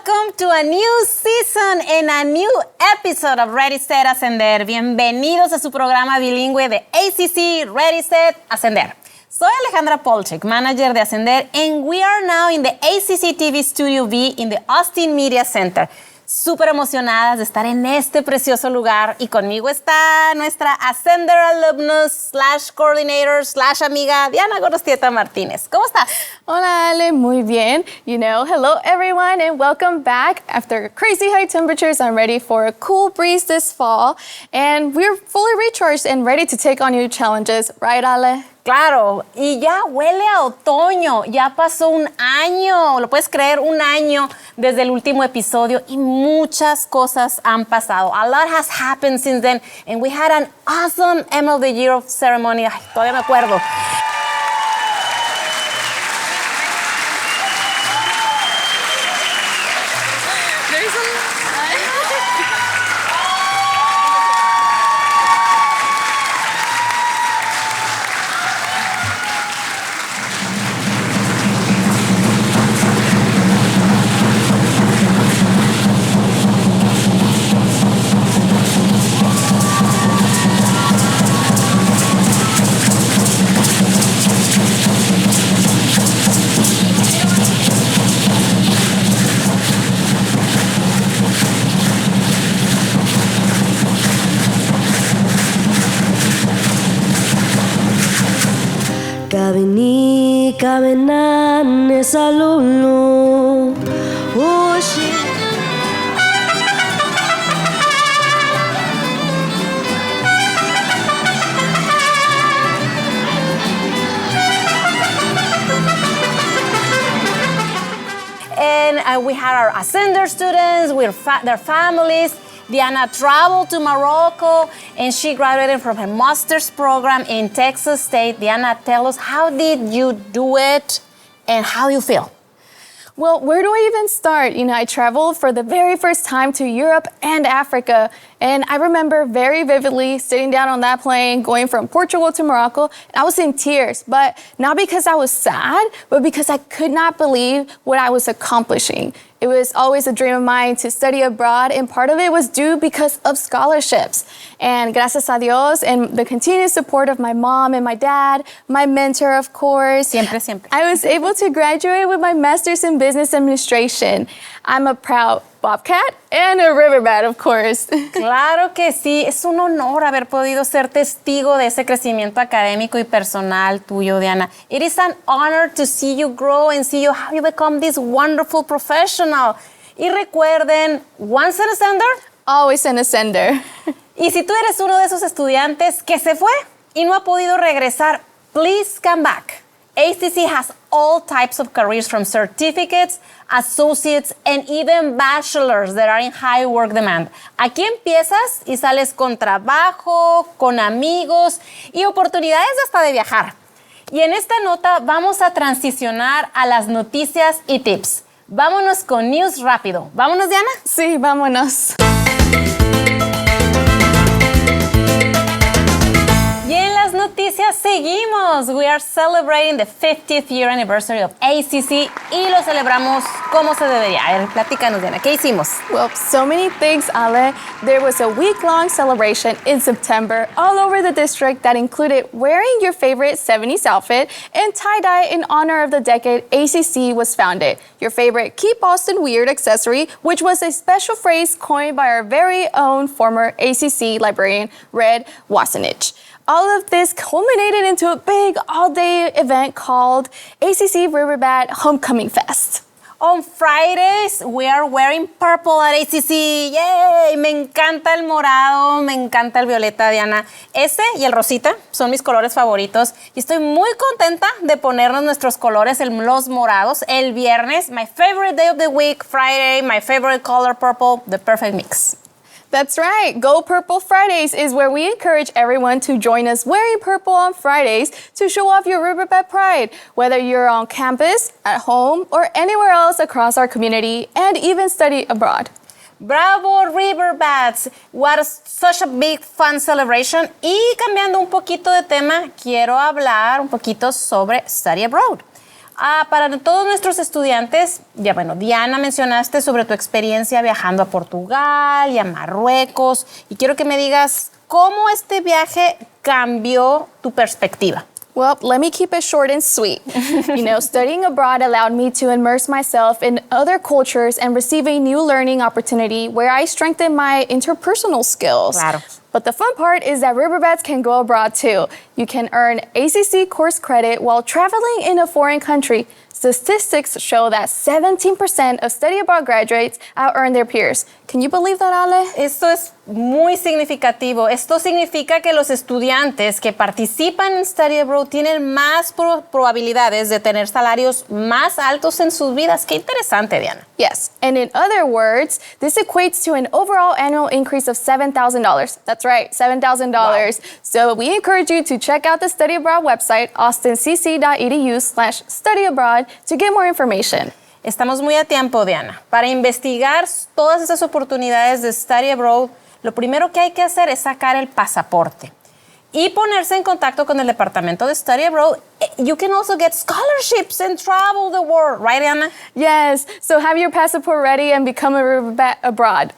welcome to a new season and a new episode of Ready, Set, Ascender. Bienvenidos a su programa bilingüe de ACC Ready, Set, Ascender. Soy Alejandra manager de Ascender, and we are now in the ACCTV Studio B in the Austin Media Center. Súper emocionadas de estar en este precioso lugar y conmigo está nuestra Ascender alumnus / coordinator / amiga Diana Gorostieta Martínez. ¿Cómo estás? Hola Ale, muy bien. Hello everyone and welcome back. After crazy high temperatures, I'm ready for a cool breeze this fall and we're fully recharged and ready to take on new challenges, right Ale? Claro, y ya huele a otoño, ya pasó un año, lo puedes creer, un año desde el último episodio y muchas cosas han pasado. A lot has happened since then and we had an awesome End of the Year ceremony. Ay, todavía me acuerdo. Kabini kabenane salulu Ushi And we had our Ascender students with their families. Diana traveled to Morocco and she graduated from her master's program in Texas State. Diana, tell us, how did you do it and how you feel? Well, where do I even start? I traveled for the very first time to Europe and Africa. And I remember very vividly sitting down on that plane, going from Portugal to Morocco, and I was in tears, but not because I was sad, but because I could not believe what I was accomplishing. It was always a dream of mine to study abroad, and part of it was due because of scholarships. And gracias a Dios and the continued support of my mom and my dad, my mentor, of course, siempre. I was able to graduate with my master's in business administration. I'm a proud Bobcat and a Riverbat, of course. Claro que sí, es un honor haber podido ser testigo de ese crecimiento académico y personal tuyo, Diana. It is an honor to see you grow and see how you become this wonderful professional. Y recuerden, once an ascender, always an ascender. Y si tú eres uno de esos estudiantes que se fue y no ha podido regresar, please come back. ACC has all types of careers from certificates, associates, and even bachelors that are in high work demand. Aquí empiezas y sales con trabajo, con amigos y oportunidades hasta de viajar. Y en esta nota vamos a transicionar a las noticias y tips. Vámonos con news rápido. ¿Vámonos, Diana? Sí, vámonos. Noticias, seguimos. We are celebrating the 50th year anniversary of ACC y lo celebramos como se debería. A ver, platícanos, Diana, ¿qué hicimos? Well, so many things, Ale. There was a week-long celebration in September all over the district that included wearing your favorite 70s outfit and tie-dye in honor of the decade ACC was founded. Your favorite Keep Austin Weird accessory, which was a special phrase coined by our very own former ACC librarian, Red Wassenich. All of this culminated into a big all-day event called ACC Riverbat Homecoming Fest. On Fridays, we are wearing purple at ACC. ¡Yay! Me encanta el morado, me encanta el violeta, Diana. Ese y el rosita son mis colores favoritos. Y estoy muy contenta de ponernos nuestros colores, los morados, el viernes. My favorite day of the week, Friday, my favorite color, purple, the perfect mix. That's right. Go Purple Fridays is where we encourage everyone to join us wearing purple on Fridays to show off your Riverbat pride, whether you're on campus, at home, or anywhere else across our community, and even study abroad. Bravo, Riverbats! What such a big fun celebration. Y cambiando un poquito de tema, quiero hablar un poquito sobre study abroad. Para todos nuestros estudiantes, ya bueno, Diana, mencionaste sobre tu experiencia viajando a Portugal y a Marruecos, y quiero que me digas cómo este viaje cambió tu perspectiva. Well, let me keep it short and sweet. Studying abroad allowed me to immerse myself in other cultures and receive a new learning opportunity where I strengthened my interpersonal skills. Claro. But the fun part is that riverbeds can go abroad too. You can earn ACC course credit while traveling in a foreign country. Statistics show that 17% of study abroad graduates out-earn their peers. Can you believe that, Ale? Esto es muy significativo. Esto significa que los estudiantes que participan en Study Abroad tienen más probabilidades de tener salarios más altos en sus vidas. Qué interesante, Diana. Yes, and in other words, this equates to an overall annual increase of $7,000. That's right, $7,000. Wow. So we encourage you to check out the Study Abroad website, austincc.edu/studyabroad, to get more information. Estamos muy a tiempo, Diana. Para investigar todas esas oportunidades de Study Abroad, lo primero que hay que hacer es sacar el pasaporte y ponerse en contacto con el departamento de Study Abroad. You can also get scholarships and travel the world, right, Diana? Yes, so have your passport ready and become a riverbat abroad.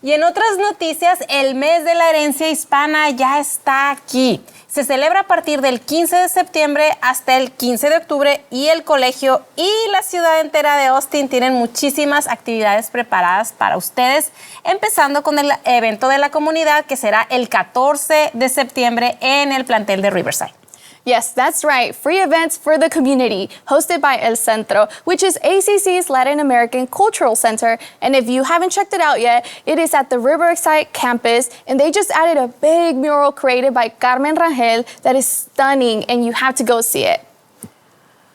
Y en otras noticias, el mes de la herencia hispana ya está aquí. Se celebra a partir del 15 de septiembre hasta el 15 de octubre y el colegio y la ciudad entera de Austin tienen muchísimas actividades preparadas para ustedes, empezando con el evento de la comunidad que será el 14 de septiembre en el plantel de Riverside. Yes, that's right. Free events for the community, hosted by El Centro, which is ACC's Latin American Cultural Center. And if you haven't checked it out yet, it is at the Riverside campus, and they just added a big mural created by Carmen Rangel that is stunning, and you have to go see it.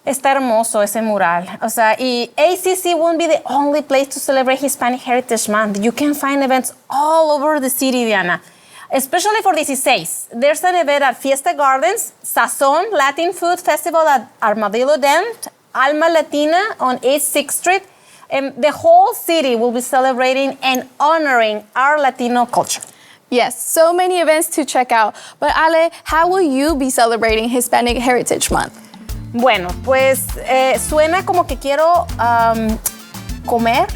Está hermoso ese mural. O sea, y ACC won't be the only place to celebrate Hispanic Heritage Month. You can find events all over the city, Diana. Especially for 16. There's an event at Fiesta Gardens, Sazón Latin Food Festival at Armadillo Dent, Alma Latina on 86th Street. The whole city will be celebrating and honoring our Latino culture. Yes, so many events to check out. But Ale, how will you be celebrating Hispanic Heritage Month? Bueno, pues suena como que quiero comer,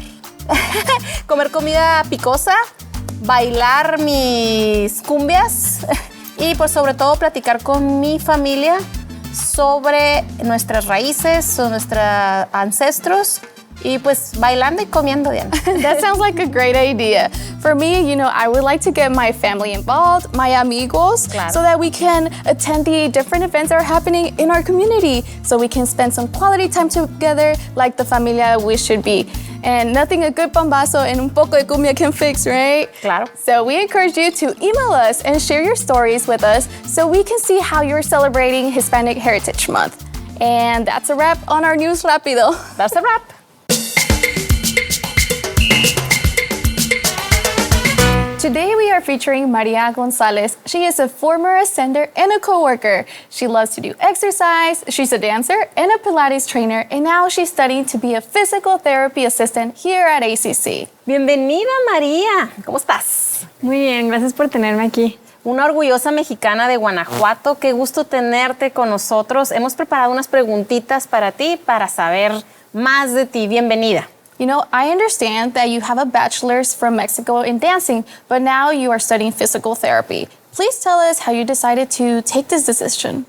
comer comida picosa, bailar mis cumbias y pues sobre todo platicar con mi familia sobre nuestras raíces o nuestros ancestros y pues bailando y comiendo, Diana. That sounds like a great idea. For me, I would like to get my family involved, my amigos, claro, so that we can attend the different events that are happening in our community, so we can spend some quality time together like the familia we should be. And nothing a good pambazo and un poco de cumbia can fix, right? Claro. So we encourage you to email us and share your stories with us so we can see how you're celebrating Hispanic Heritage Month. And that's a wrap on our News Rápido. That's a wrap. Today we are featuring Maria Gonzalez. She is a former ascender and a coworker. She loves to do exercise, she's a dancer and a Pilates trainer, and now she's studying to be a physical therapy assistant here at ACC. Bienvenida, María. ¿Cómo estás? Muy bien, gracias por tenerme aquí. Una orgullosa mexicana de Guanajuato. Qué gusto tenerte con nosotros. Hemos preparado unas preguntitas para ti para saber más de ti. Bienvenida. I understand that you have a bachelor's from Mexico in dancing, but now you are studying physical therapy. Please tell us how you decided to take this decision.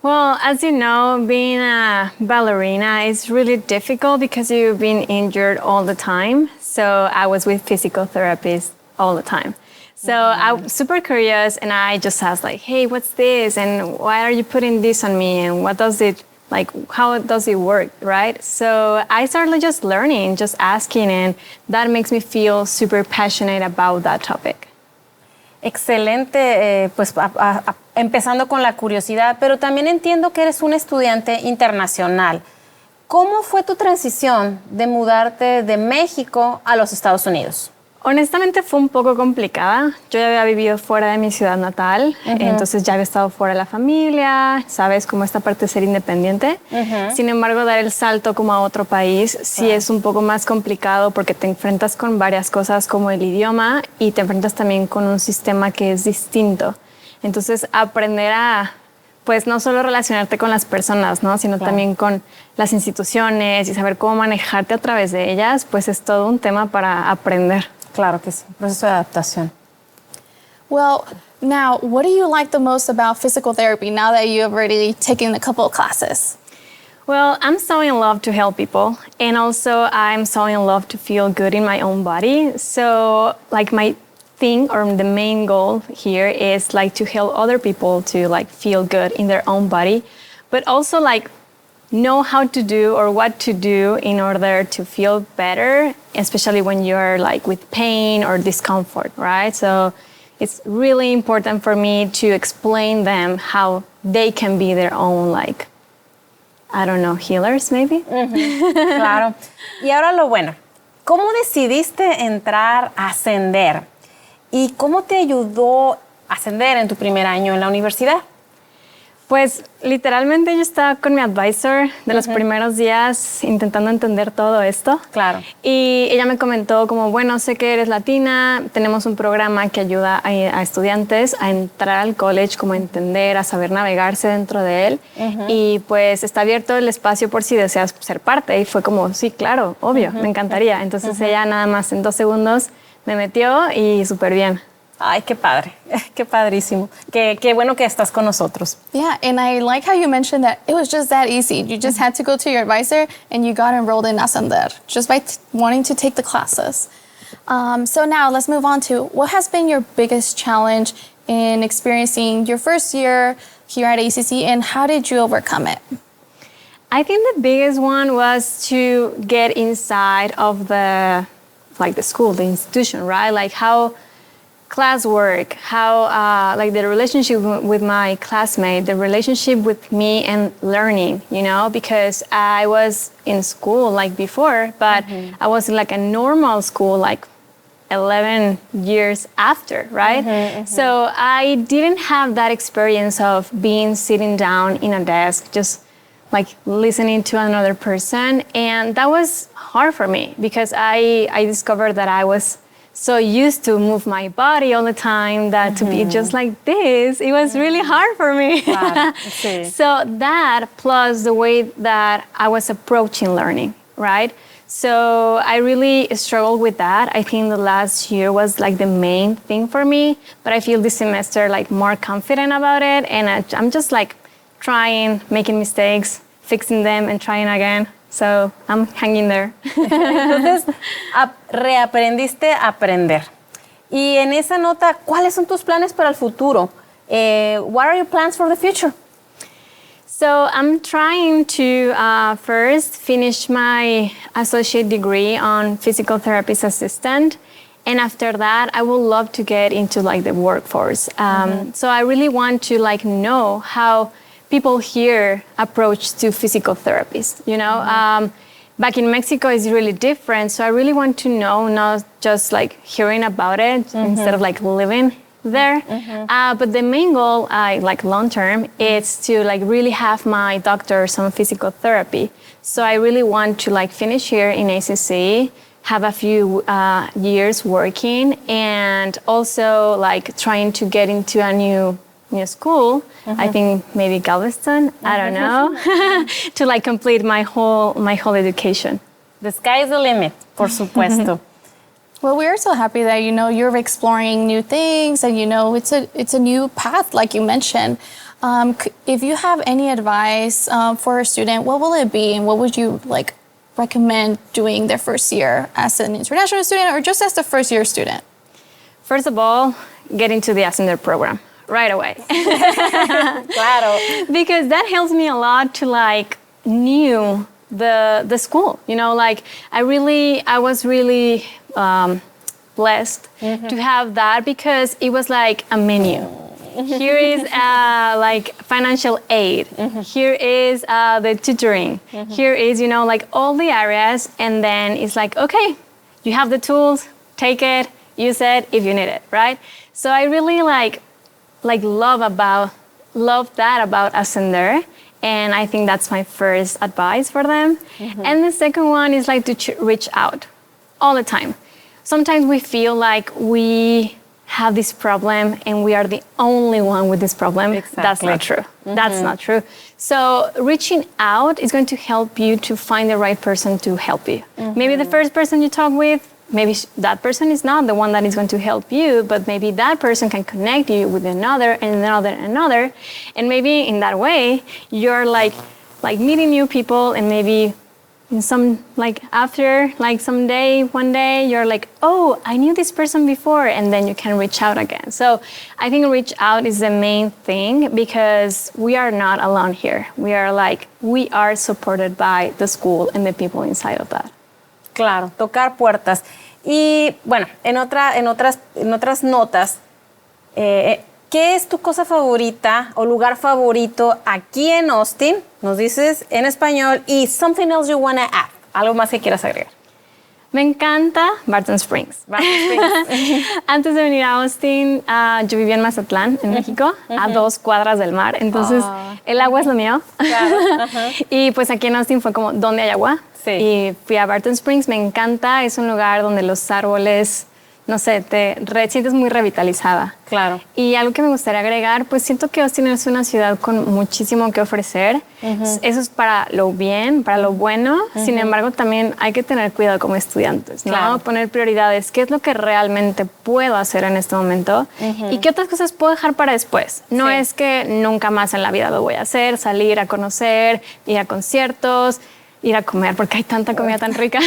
Well, as you know, being a ballerina is really difficult because you've been injured all the time. So I was with physical therapists all the time. So I was super curious and I just asked hey, what's this? And why are you putting this on me? And what does it how does it work, right? So I started just learning, just asking, and that makes me feel super passionate about that topic. Excelente, pues empezando con la curiosidad, pero también entiendo que eres un estudiante internacional. ¿Cómo fue tu transición de mudarte de México a los Estados Unidos? Honestamente fue un poco complicada. Yo ya había vivido fuera de mi ciudad natal, entonces ya había estado fuera de la familia, ¿sabes? Como esta parte de ser independiente. Sin embargo, dar el salto como a otro país sí es un poco más complicado porque te enfrentas con varias cosas como el idioma y te enfrentas también con un sistema que es distinto. Entonces, aprender a pues no solo relacionarte con las personas, ¿no? Sino también con las instituciones y saber cómo manejarte a través de ellas, pues es todo un tema para aprender. Claro que sí, proceso de adaptación. Well, now, what do you like the most about physical therapy now that you have already taken a couple of classes? Well, I'm so in love to help people, and also I'm so in love to feel good in my own body. So, like, my thing or the main goal here is like to help other people to like feel good in their own body, but also like know how to do or what to do in order to feel better, especially when you're like with pain or discomfort, right? So it's really important for me to explain them how they can be their own, like, I don't know, healers maybe. Claro. Y ahora lo bueno, ¿cómo decidiste entrar a Ascender? ¿Y cómo te ayudó a ascender en tu primer año en la universidad? Pues literalmente yo estaba con mi advisor de los primeros días intentando entender todo esto. Claro. Y ella me comentó como, bueno, sé que eres latina, tenemos un programa que ayuda a estudiantes a entrar al college, como a entender, a saber navegarse dentro de él. Y pues está abierto el espacio por si deseas ser parte. Y fue como, sí, claro, obvio, me encantaría. Entonces ella nada más en 2 segundos me metió y súper bien. Ay, qué padre, qué padrísimo. Qué bueno que estás con nosotros. Yeah, and I like how you mentioned that it was just that easy. You just had to go to your advisor and you got enrolled in Ascender just by wanting to take the classes. So now let's move on to what has been your biggest challenge in experiencing your first year here at ACC, and how did you overcome it? I think the biggest one was to get inside of the school, the institution, right? Like how classwork, how like the relationship with my classmate, the relationship with me and learning, you know, because I was in school like before, but I was in like a normal school like 11 years after, right? So I didn't have that experience of being sitting down in a desk, just like listening to another person. And that was hard for me because I discovered that I was so used to move my body all the time that to be just like this, it was really hard for me. Claro, sí. So that plus the way that I was approaching learning, right? So I really struggled with that. I think the last year was like the main thing for me, but I feel this semester like more confident about it, and I'm just like trying, making mistakes, fixing them and trying again. So I'm hanging there. Entonces, reaprendiste a aprender. Y en esa nota, ¿cuáles son tus planes para el futuro? What are your plans for the future? So I'm trying to first finish my associate degree on physical therapist assistant. And after that, I would love to get into like the workforce. So I really want to like know how people here approach to physical therapists, you know? Back in Mexico is really different. So I really want to know, not just like hearing about it instead of like living there. But the main goal, like long term, is to like really have my doctor's on physical therapy. So I really want to like finish here in ACC, have a few years working, and also like trying to get into a new school. I think maybe Galveston, I don't know, to like complete my whole education. The sky is the limit, por supuesto. Well, we are so happy that, you know, you're exploring new things and, you know, it's a new path, like you mentioned. If you have any advice for a student, what will it be, and what would you like recommend doing their first year as an international student or just as the first year student? First of all, get into the Ascender program right away. Claro. Because that helps me a lot to like knew the school, you know, like I was really blessed to have that, because it was like a menu. Here is like financial aid. Here is the tutoring. Here is, you know, like all the areas, and then it's like, okay, you have the tools, take it, use it if you need it, right? So I really like love that about Ascender, and I think that's my first advice for them. And the second one is like to reach out all the time. Sometimes we feel like we have this problem and we are the only one with this problem. Exactly. That's not true. That's not true. So reaching out is going to help you to find the right person to help you. Maybe the first person you talk with, maybe that person is not the one that is going to help you, but maybe that person can connect you with another and another and another. And maybe in that way, you're like meeting new people, and maybe in some, after one day, you're like, oh, I knew this person before, and then you can reach out again. So I think reach out is the main thing, because we are not alone here. We are supported by the school and the people inside of that. Claro, tocar puertas. Y bueno, en otras notas, ¿qué es tu cosa favorita o lugar favorito aquí en Austin? Nos dices en español, y something else you want to add, algo más que quieras agregar. Me encanta Barton Springs. Antes de venir a Austin, yo vivía en Mazatlán, en México, a 2 cuadras del mar. Entonces, el agua es lo mío. Claro. Y pues aquí en Austin fue como, ¿dónde hay agua? Sí. Y fui a Barton Springs, me encanta. Es un lugar donde los árboles, no sé, te sientes muy revitalizada. Claro. Y algo que me gustaría agregar, pues siento que Austin es una ciudad con muchísimo que ofrecer. Eso es para lo bien, para lo bueno. Sin embargo, también hay que tener cuidado como estudiantes, ¿no? Claro. Poner prioridades. ¿Qué es lo que realmente puedo hacer en este momento? ¿Y qué otras cosas puedo dejar para después? No Sí. es que nunca más en la vida lo voy a hacer, salir a conocer, ir a conciertos, ir a comer, porque hay tanta comida tan rica.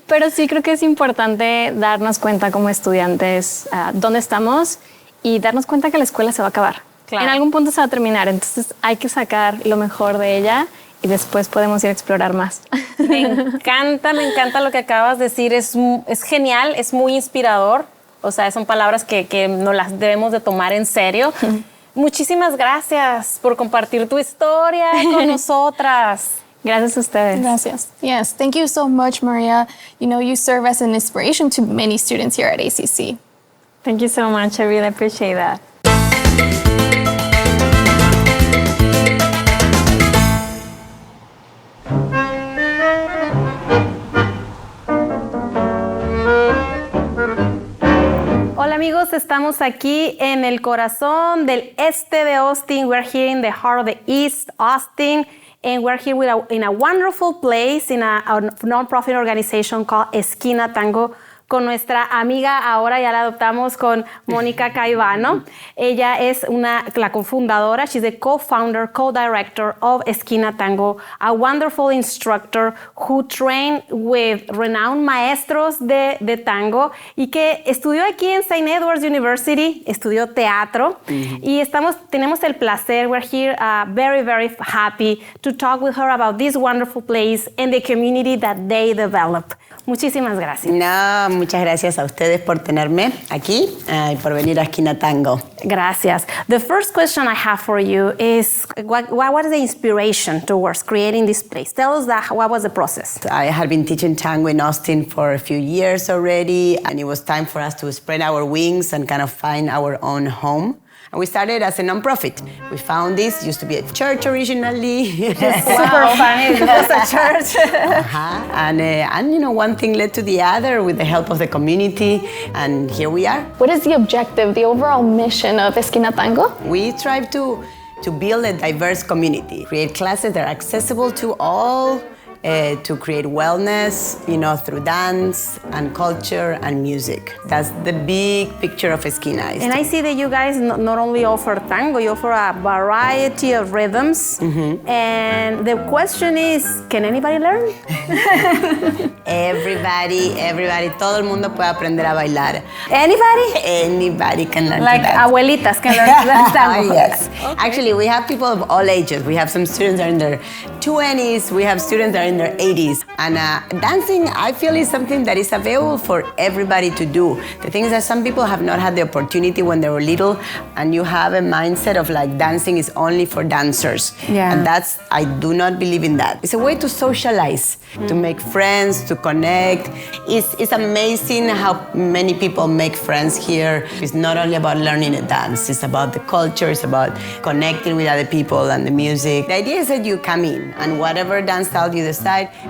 Pero sí creo que es importante darnos cuenta como estudiantes dónde estamos y darnos cuenta que la escuela se va a acabar. Claro. En algún punto se va a terminar, entonces hay que sacar lo mejor de ella y después podemos ir a explorar más. Me encanta lo que acabas de decir. Es genial, es muy inspirador. O sea, son palabras que no las debemos de tomar en serio. Muchísimas gracias por compartir tu historia con nosotras. Gracias a ustedes. Gracias. Yes, thank you so much, Maria. You know, you serve as an inspiration to many students here at ACC. Thank you so much. I really appreciate that. Hola amigos, estamos aquí en el corazón del este de Austin. We're here in the heart of the East Austin, and we're here in a wonderful place in a non-profit organization called Esquina Tango, con nuestra amiga, ahora ya la adoptamos, con Mónica Caivano. Ella es la cofundadora, she's the co-founder, co-director of Esquina Tango, a wonderful instructor who trained with renowned maestros de tango y que estudió aquí en St. Edward's University, estudió teatro. Y tenemos el placer, we're here very, very happy to talk with her about this wonderful place and the community that they develop. Muchísimas gracias. No, muchas gracias a ustedes por tenerme aquí y por venir a Esquina Tango. Gracias. The first question I have for you is, what is the inspiration towards creating this place? Tell us what was the process? I had been teaching tango in Austin for a few years already, and it was time for us to spread our wings and kind of find our own home. And we started as a nonprofit. We found this, used to be a church originally. Super funny, it was a church. And you know, one thing led to the other with the help of the community, and here we are. What is the objective, the overall mission of Esquina Tango? We try to build a diverse community, create classes that are accessible to all, to create wellness, you know, through dance and culture and music. That's the big picture of Esquina. And I see that you guys not only offer tango, you offer a variety of rhythms. And the question is, can anybody learn? Everybody, todo el mundo puede aprender a bailar. Anybody? Anybody can learn Like to dance. abuelitas can learn tango. Yes. Okay. Actually, we have people of all ages. We have some students that are in their 20s. We have students that are in their 80s. And dancing, I feel, is something that is available for everybody to do. The thing is that some people have not had the opportunity when they were little, and you have a mindset of like dancing is only for dancers. Yeah. And I do not believe in that. It's a way to socialize, to make friends, to connect. It's amazing how many people make friends here. It's not only about learning a dance, it's about the culture, it's about connecting with other people and the music. The idea is that you come in, and whatever dance style you decide,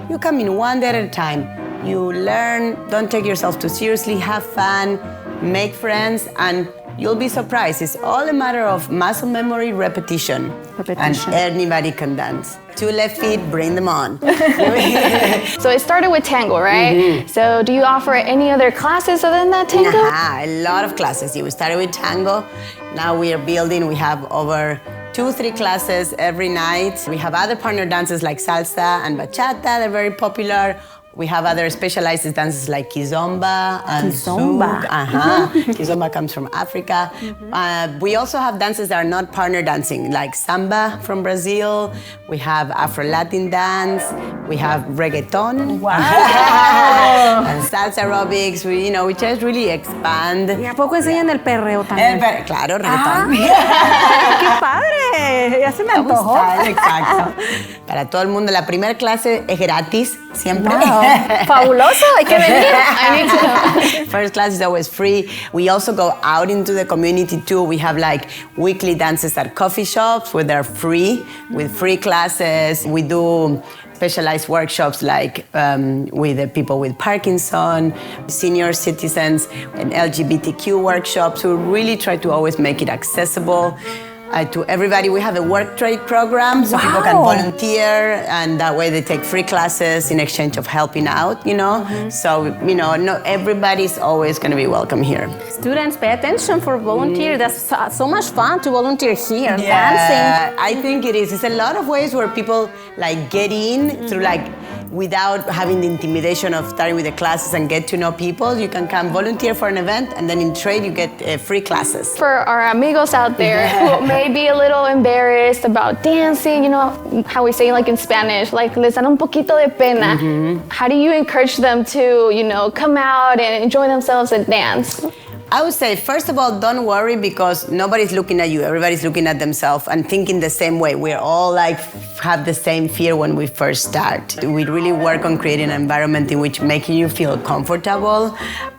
you come in one day at a time. You learn, don't take yourself too seriously, have fun. make friends, and you'll be surprised. It's all a matter of muscle memory, repetition. And anybody can dance. 2 left feet, bring them on. So it started with tango, right? So do you offer any other classes other than that tango? A lot of classes. We started with tango. Now we are building. We have over 2-3 classes every night. We have other partner dances like salsa and bachata. They're very popular. We have other specialized dances like kizomba and Kizomba. zouk. Kizomba comes from Africa. We also have dances that are not partner dancing, like samba from Brazil. We have Afro-Latin dance. We have reggaeton. Wow. And salsa aerobics. We just really expand. ¿Y a poco enseñan el perreo también? Claro, reggaetón. ¡Qué padre! Ya se me antojó. Exacto. Para todo el mundo, la primera clase es gratis, siempre. Wow. Fabuloso, hay que venir. I need to know. First class is always free. We also go out into the community too. We have like weekly dances at coffee shops where they're free, with free classes. We do specialized workshops like with the people with Parkinson, senior citizens, and LGBTQ workshops. We really try to always make it accessible to everybody. We have a work trade program, so people can volunteer, and that way they take free classes in exchange of helping out, So, not everybody's always going to be welcome here. Students, pay attention for volunteer. That's so much fun to volunteer here, dancing. I think it is. It's a lot of ways where people get in through without having the intimidation of starting with the classes and get to know people. You can come volunteer for an event, and then in trade you get free classes. For our amigos out there who may be a little embarrassed about dancing, how we say in Spanish, les dan un poquito de pena. How do you encourage them to, come out and enjoy themselves and dance? I would say, first of all, don't worry, because nobody's looking at you. Everybody's looking at themselves and thinking the same way. We're all have the same fear when we first start. We really work on creating an environment in which making you feel comfortable.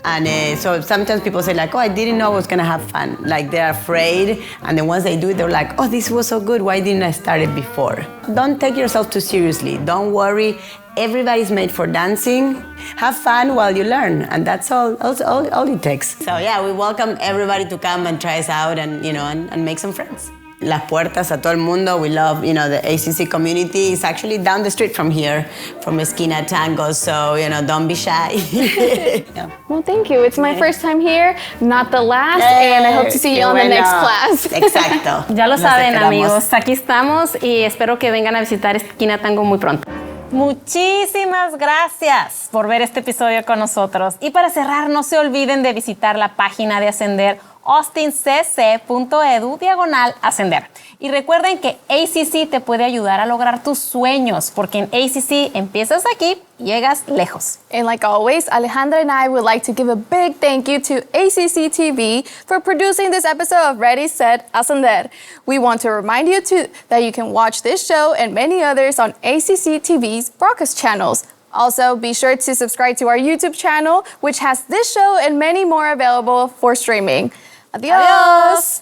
And so sometimes people say I didn't know I was gonna have fun. They're afraid, and then once they do it, they're like, oh, this was so good. Why didn't I start it before? Don't take yourself too seriously. Don't worry. Everybody's made for dancing. Have fun while you learn, and that's all it takes. So yeah, we welcome everybody to come and try us out, and and make some friends. Las puertas a todo el mundo. We love, the ACC community. It's actually down the street from here, from Esquina Tango. So, don't be shy. Yeah. Well, thank you. It's my first time here, not the last, and I hope to see you on the next class. Exacto. Ya lo saben, amigos. Aquí estamos y espero que vengan a visitar Esquina Tango muy pronto. Muchísimas gracias por ver este episodio con nosotros. Y para cerrar, no se olviden de visitar la página de Ascender, austincc.edu/ascender. Y recuerden que ACC te puede ayudar a lograr tus sueños, porque en ACC empiezas aquí y llegas lejos. And like always, Alejandra and I would like to give a big thank you to ACCTV for producing this episode of Ready, Set, Ascender. We want to remind you that you can watch this show and many others on ACCTV's broadcast channels. Also, be sure to subscribe to our YouTube channel, which has this show and many more available for streaming. Adios!